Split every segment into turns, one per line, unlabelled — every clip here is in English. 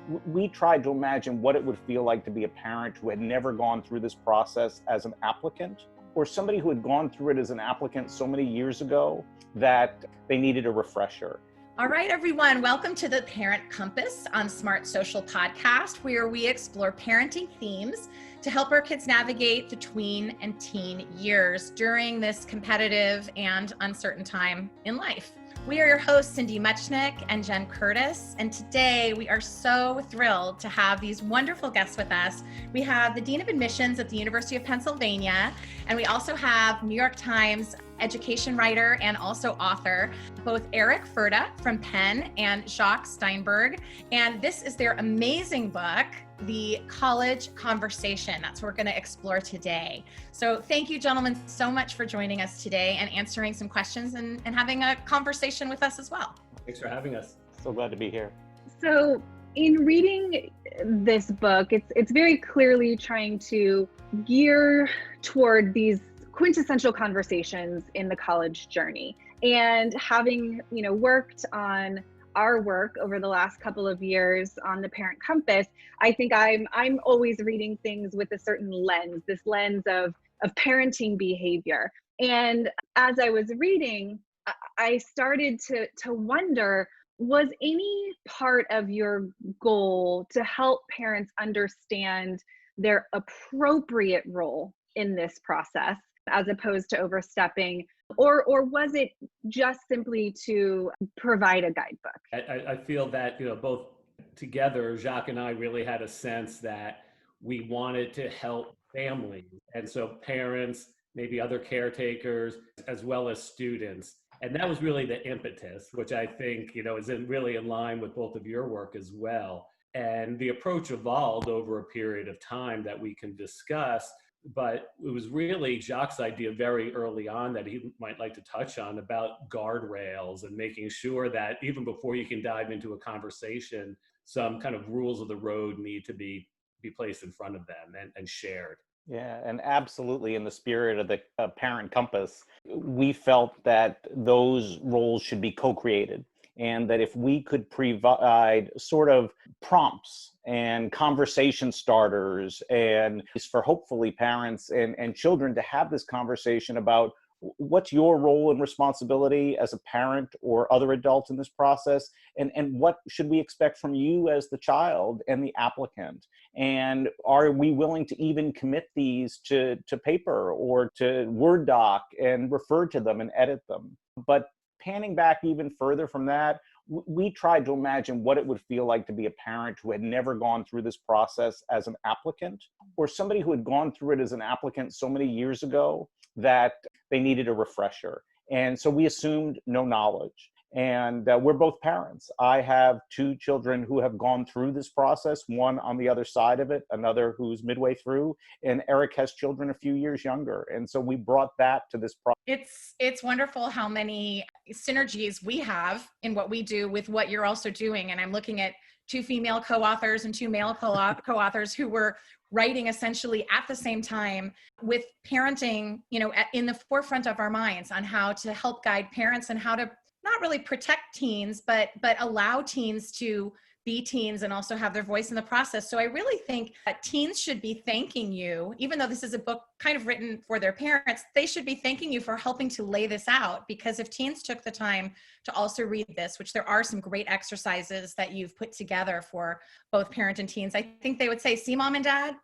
We tried to imagine what it would feel like to be a parent who had never gone through this process as an applicant, or somebody who had gone through it as an applicant so many years ago that they needed a refresher.
All right, everyone, welcome to the Parent Compass on SmartSocial podcast, where we explore parenting themes to help our kids navigate the tween and teen years during this competitive and uncertain time in life. We are your hosts, Cindy Muchnick and Jenn Curtis, and today we are so thrilled to have these wonderful guests with us. We have the Dean of Admissions at the University of Pennsylvania, and we also have New York Times education writer and also author, both Eric Furda from Penn and Jacques Steinberg. And this is their amazing book, The College Conversation. That's what we're going to explore today. So thank you, gentlemen, so much for joining us today and answering some questions and having a conversation with us as well.
Thanks for having us.
So glad to be here.
So in reading this book, it's very clearly trying to gear toward these quintessential conversations in the college journey. And having, worked on our work over the last couple of years on the Parent Compass, I think I'm always reading things with a certain lens, this lens of parenting behavior. And as I was reading, I started to wonder, was any part of your goal to help parents understand their appropriate role in this process, as opposed to overstepping, or was it just simply to provide a guidebook?
I feel that, both together, Jacques and I really had a sense that we wanted to help families. And so parents, maybe other caretakers, as well as students. And that was really the impetus, which I think, is really in line with both of your work as well. And the approach evolved over a period of time that we can discuss. But it was really Jacques' idea very early on that he might like to touch on about guardrails and making sure that even before you can dive into a conversation, some kind of rules of the road need to be placed in front of them and shared.
Yeah, and absolutely in the spirit of the Parent Compass, we felt that those roles should be co-created. And that if we could provide sort of prompts and conversation starters and for hopefully parents and children to have this conversation about what's your role and responsibility as a parent or other adult in this process, and what should we expect from you as the child and the applicant, and are we willing to even commit these to paper or to Word doc and refer to them and edit them. But panning back even further from that, we tried to imagine what it would feel like to be a parent who had never gone through this process as an applicant, or somebody who had gone through it as an applicant so many years ago that they needed a refresher. And so we assumed no knowledge. And we're both parents. I have two children who have gone through this process, one on the other side of it, another who's midway through, and Eric has children a few years younger. And so we brought that to this process.
It's wonderful how many synergies we have in what we do with what you're also doing. And I'm looking at two female co-authors and two male co-authors who were writing essentially at the same time, with parenting, in the forefront of our minds on how to help guide parents and how to not really protect teens, but allow teens to be teens and also have their voice in the process. So I really think that teens should be thanking you, even though this is a book kind of written for their parents, they should be thanking you for helping to lay this out. Because if teens took the time to also read this, which there are some great exercises that you've put together for both parent and teens, I think they would say, see, mom and dad,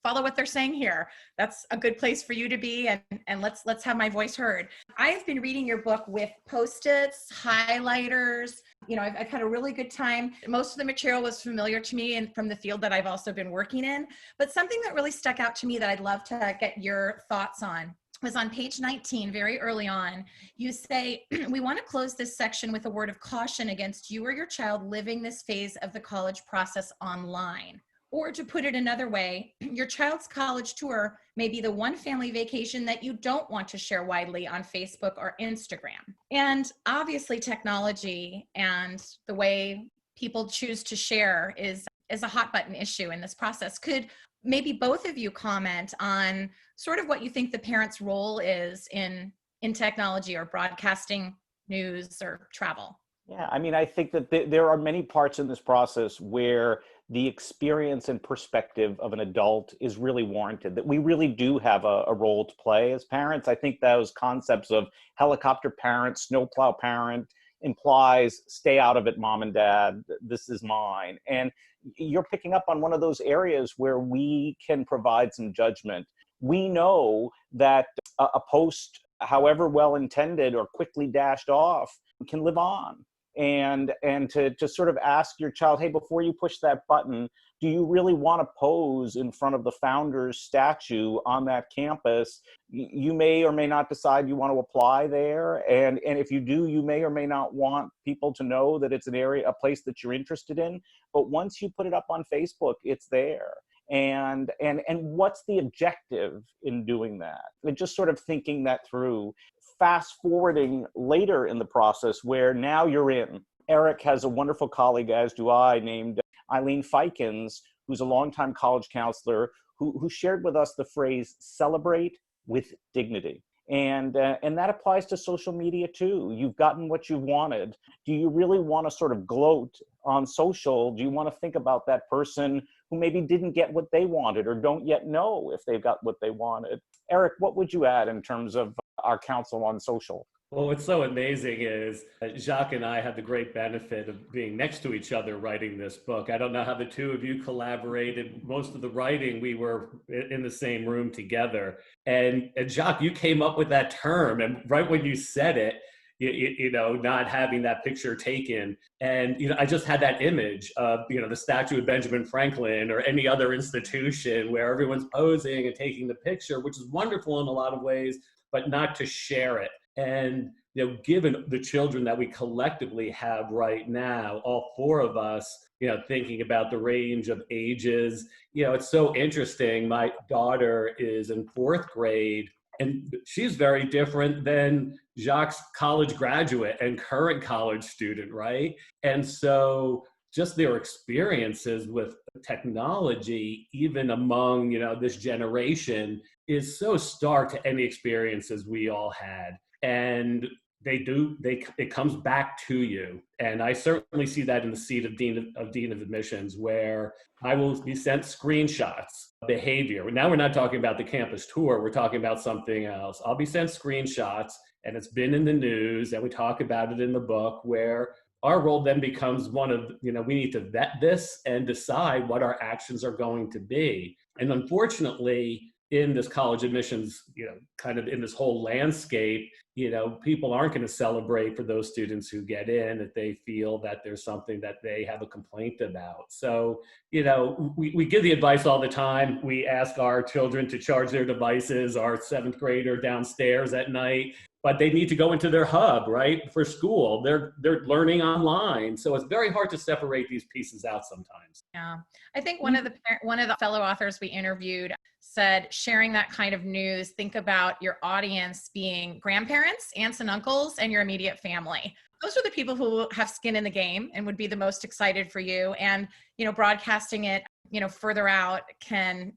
follow what they're saying here. That's a good place for you to be, and let's have my voice heard. I've been reading your book with Post-its, highlighters. I've had a really good time. Most of the material was familiar to me and from the field that I've also been working in. But something that really stuck out to me that I'd love to get your thoughts on was on page 19, very early on. You say, we want to close this section with a word of caution against you or your child living this phase of the college process online. Or to put it another way, your child's college tour may be the one family vacation that you don't want to share widely on Facebook or Instagram. And obviously technology and the way people choose to share is a hot button issue in this process. Could maybe both of you comment on sort of what you think the parent's role is in technology or broadcasting news or travel?
Yeah, I mean, I think that there are many parts in this process where the experience and perspective of an adult is really warranted, that we really do have a role to play as parents. I think those concepts of helicopter parent, snowplow parent implies stay out of it, mom and dad, this is mine. And you're picking up on one of those areas where we can provide some judgment. We know that a post, however well intended or quickly dashed off, can live on. And to sort of ask your child, hey, before you push that button, do you really want to pose in front of the founder's statue on that campus? You may or may not decide you want to apply there. And if you do, you may or may not want people to know that it's a place that you're interested in. But once you put it up on Facebook, it's there. And what's the objective in doing that? And just sort of thinking that through. Fast forwarding later in the process where now you're in. Eric has a wonderful colleague, as do I, named Eileen Fikens, who's a longtime college counselor, who shared with us the phrase, celebrate with dignity. And that applies to social media too. You've gotten what you've wanted. Do you really want to sort of gloat on social? Do you want to think about that person who maybe didn't get what they wanted or don't yet know if they've got what they wanted? Eric, what would you add in terms of our counsel on social?
Well, what's so amazing is Jacques and I had the great benefit of being next to each other writing this book. I don't know how the two of you collaborated. Most of the writing, we were in the same room together. And Jacques, you came up with that term. And right when you said it, you know, not having that picture taken. And, you know, I just had that image of, you know, the statue of Benjamin Franklin or any other institution where everyone's posing and taking the picture, which is wonderful in a lot of ways, but not to share it. And, you know, given the children that we collectively have right now, all four of us, you know, thinking about the range of ages, you know, it's so interesting. My daughter is in 4th grade, and she's very different than Jacques' college graduate and current college student, right? And so just their experiences with technology, even among, you know, this generation, is so stark to any experiences we all had. And it comes back to you. And I certainly see that in the seat of Dean of Admissions, where I will be sent screenshots of behavior. Now we're not talking about the campus tour, we're talking about something else. I'll be sent screenshots, and it's been in the news, and we talk about it in the book, where our role then becomes one of, you know, we need to vet this and decide what our actions are going to be. And unfortunately, in this college admissions, you know, kind of in this whole landscape, you know, people aren't going to celebrate for those students who get in if they feel that there's something that they have a complaint about. So, you know, we give the advice all the time. We ask our children to charge their devices, our 7th grader downstairs at night, but they need to go into their hub, right, for school. They're learning online. So it's very hard to separate these pieces out sometimes.
Yeah. I think one of the fellow authors we interviewed said, sharing that kind of news, think about your audience being grandparents, aunts and uncles, and your immediate family. Those are the people who have skin in the game and would be the most excited for you. And, you know, broadcasting it, you know, further out can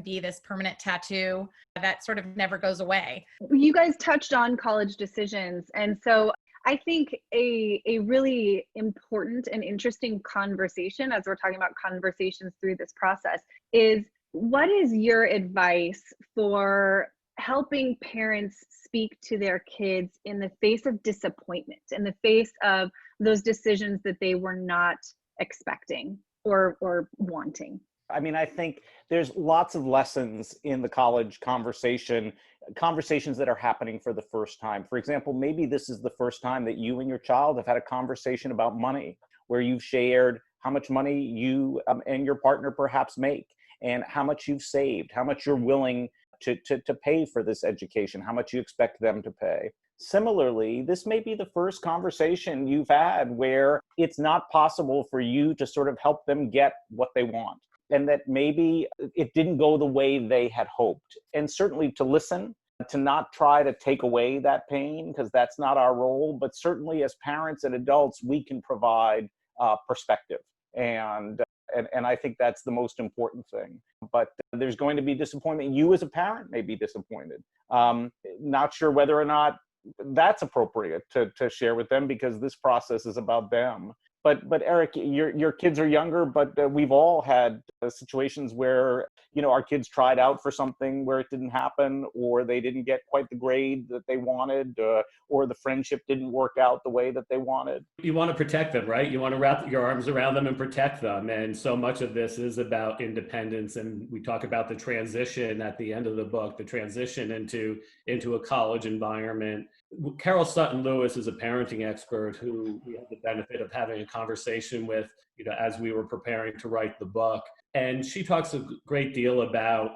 be this permanent tattoo that sort of never goes away.
You guys touched on college decisions. And so I think a really important and interesting conversation, as we're talking about conversations through this process, is what is your advice for helping parents speak to their kids in the face of disappointment, in the face of those decisions that they were not expecting or wanting?
I mean, I think there's lots of lessons in the college conversations that are happening for the first time. For example, maybe this is the first time that you and your child have had a conversation about money, where you've shared how much money you and your partner perhaps make, and how much you've saved, how much you're willing to pay for this education, how much you expect them to pay. Similarly, this may be the first conversation you've had where it's not possible for you to sort of help them get what they want, and that maybe it didn't go the way they had hoped. And certainly to listen, to not try to take away that pain, because that's not our role, but certainly as parents and adults, we can provide perspective. And I think that's the most important thing. But there's going to be disappointment. You as a parent may be disappointed. Not sure whether or not that's appropriate to share with them, because this process is about them. But Eric, your kids are younger, but we've all had situations where, our kids tried out for something where it didn't happen, or they didn't get quite the grade that they wanted, or the friendship didn't work out the way that they wanted.
You want to protect them, right? You want to wrap your arms around them and protect them. And so much of this is about independence. And we talk about the transition at the end of the book, the transition into a college environment. Carol Sutton Lewis is a parenting expert who we had the benefit of having a conversation with, as we were preparing to write the book. And she talks a great deal about,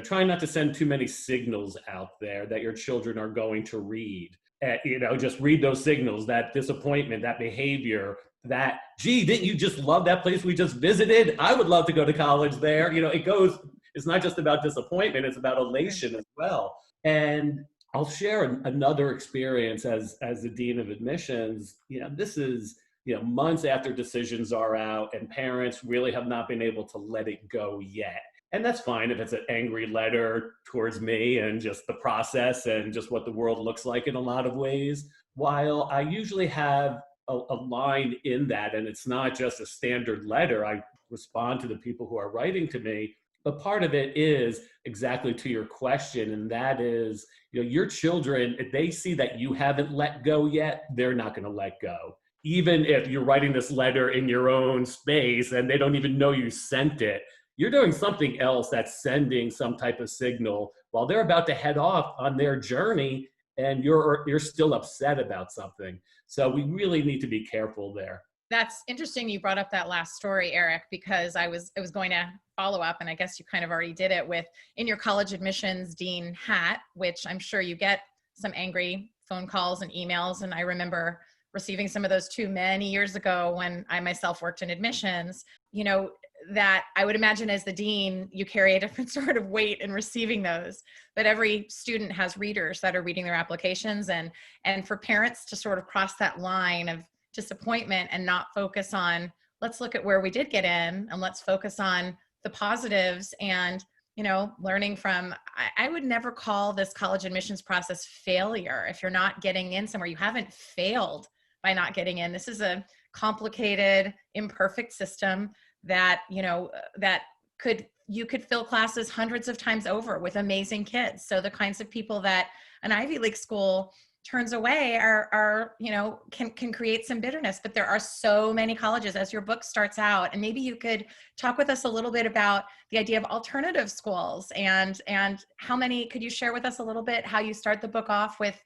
trying not to send too many signals out there that your children are going to read. Just read those signals, that disappointment, that behavior, that, gee, didn't you just love that place we just visited? I would love to go to college there. It's not just about disappointment, it's about elation as well. And I'll share another experience as the Dean of Admissions. This is, months after decisions are out and parents really have not been able to let it go yet. And that's fine if it's an angry letter towards me and just the process and just what the world looks like in a lot of ways. While I usually have a line in that, and it's not just a standard letter, I respond to the people who are writing to me. But part of it is exactly to your question, and that is, your children, if they see that you haven't let go yet, they're not going to let go. Even if you're writing this letter in your own space and they don't even know you sent it, you're doing something else that's sending some type of signal while they're about to head off on their journey, and you're still upset about something. So we really need to be careful there.
That's interesting you brought up that last story, Eric, because I was going to follow up, and I guess you kind of already did it with, in your college admissions dean hat, which I'm sure you get some angry phone calls and emails. And I remember receiving some of those too many years ago when I myself worked in admissions, that I would imagine as the dean, you carry a different sort of weight in receiving those. But every student has readers that are reading their applications, and for parents to sort of cross that line of disappointment and not focus on, let's look at where we did get in and let's focus on the positives and, learning from, I would never call this college admissions process failure. If you're not getting in somewhere, you haven't failed by not getting in. This is a complicated, imperfect system that, you could fill classes hundreds of times over with amazing kids. So the kinds of people that an Ivy League school turns away are can create some bitterness. But there are so many colleges, as your book starts out, and maybe you could talk with us a little bit about the idea of alternative schools and how many, could you share with us a little bit how you start the book off with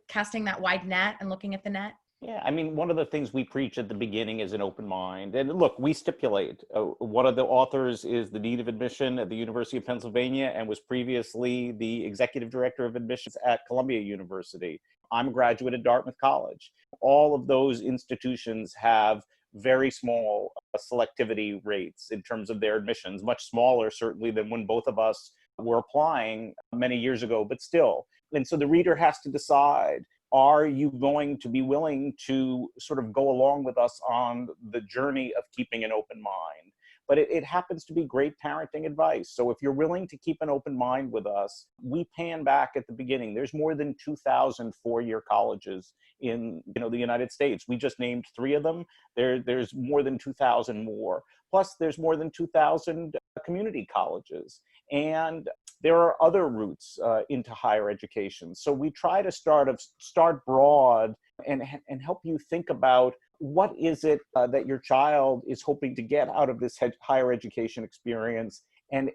casting that wide net and looking at the net?
Yeah, I mean, one of the things we preach at the beginning is an open mind. And look, we stipulate, one of the authors is the Dean of Admission at the University of Pennsylvania and was previously the Executive Director of Admissions at Columbia University. I'm a graduate at Dartmouth College. All of those institutions have very small selectivity rates in terms of their admissions, much smaller certainly than when both of us were applying many years ago, but still. And so the reader has to decide, are you going to be willing to sort of go along with us on the journey of keeping an open mind? But it happens to be great parenting advice. So if you're willing to keep an open mind with us, we pan back at the beginning. There's more than 2,000 four-year colleges in the United States. We just named 3 of them. There's more than 2,000 more. Plus, there's more than 2,000 community colleges. And there are other routes into higher education. So we try to start broad and help you think about, what is it that your child is hoping to get out of this higher education experience, and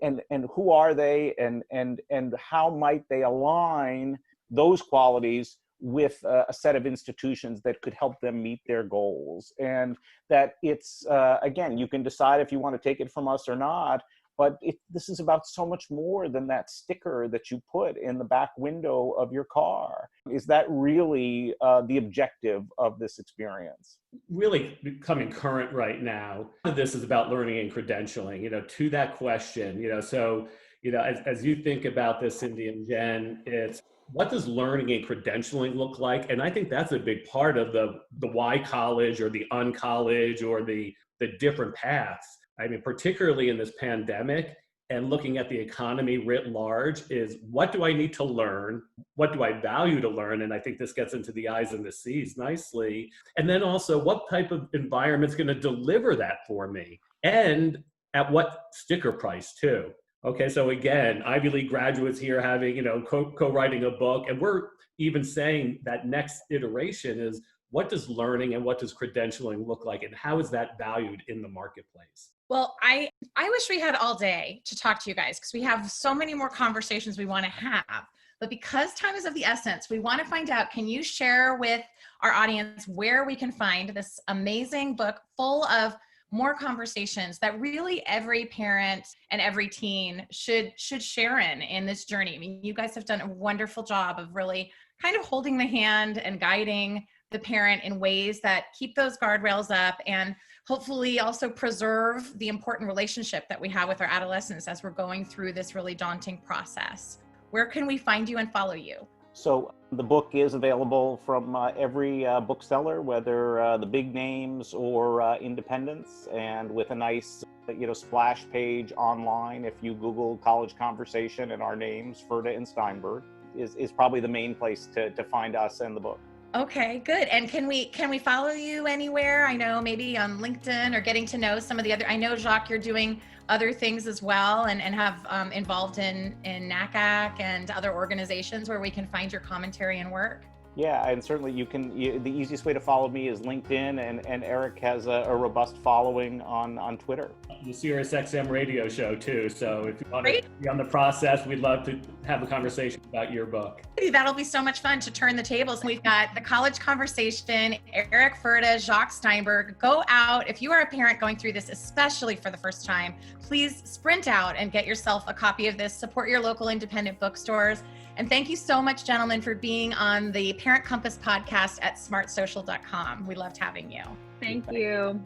who are they, and how might they align those qualities with a set of institutions that could help them meet their goals. And that it's, again, you can decide if you want to take it from us or not, but this is about so much more than that sticker that you put in the back window of your car. Is that really the objective of this experience?
Really becoming current right now. This is about learning and credentialing, to that question, so, as you think about this, Cindy and Jen, it's, what does learning and credentialing look like? And I think that's a big part of the Y college or the uncollege or the different paths. I mean, particularly in this pandemic, and looking at the economy writ large is, what do I need to learn? What do I value to learn? And I think this gets into the I's and the C's nicely. And then also, what type of environment's going to deliver that for me? And at what sticker price too? Okay, so again, Ivy League graduates here having, co-writing a book, and we're even saying that next iteration is, what does learning and what does credentialing look like, and how is that valued in the marketplace?
Well, I wish we had all day to talk to you guys, because we have so many more conversations we want to have. But because time is of the essence, we want to find out, can you share with our audience where we can find this amazing book full of more conversations that really every parent and every teen should share in this journey? I mean, you guys have done a wonderful job of really kind of holding the hand and guiding the parent in ways that keep those guardrails up and hopefully also preserve the important relationship that we have with our adolescents as we're going through this really daunting process. Where can we find you and follow you?
So the book is available from every bookseller, whether the big names or independents, and with a nice splash page online. If you Google College Conversation and our names, Furda and Steinberg, is probably the main place to find us and the book.
Okay, good. And can we follow you anywhere? I know maybe on LinkedIn, or getting to know some of the other, I know Jacques, you're doing other things as well, and have involved in NACAC and other organizations where we can find your commentary and work.
Yeah, and certainly the easiest way to follow me is LinkedIn, and Eric has a robust following on Twitter.
The Sirius XM radio show too. So if you want to be on the process, we'd love to have a conversation about your book.
That'll be so much fun to turn the tables. We've got the College Conversation, Eric Furda, Jacques Steinberg. Go out. If you are a parent going through this, especially for the first time, please sprint out and get yourself a copy of this. Support your local independent bookstores. And thank you so much, gentlemen, for being on the Parent Compass podcast at SmartSocial.com. We loved having you.
Thank you.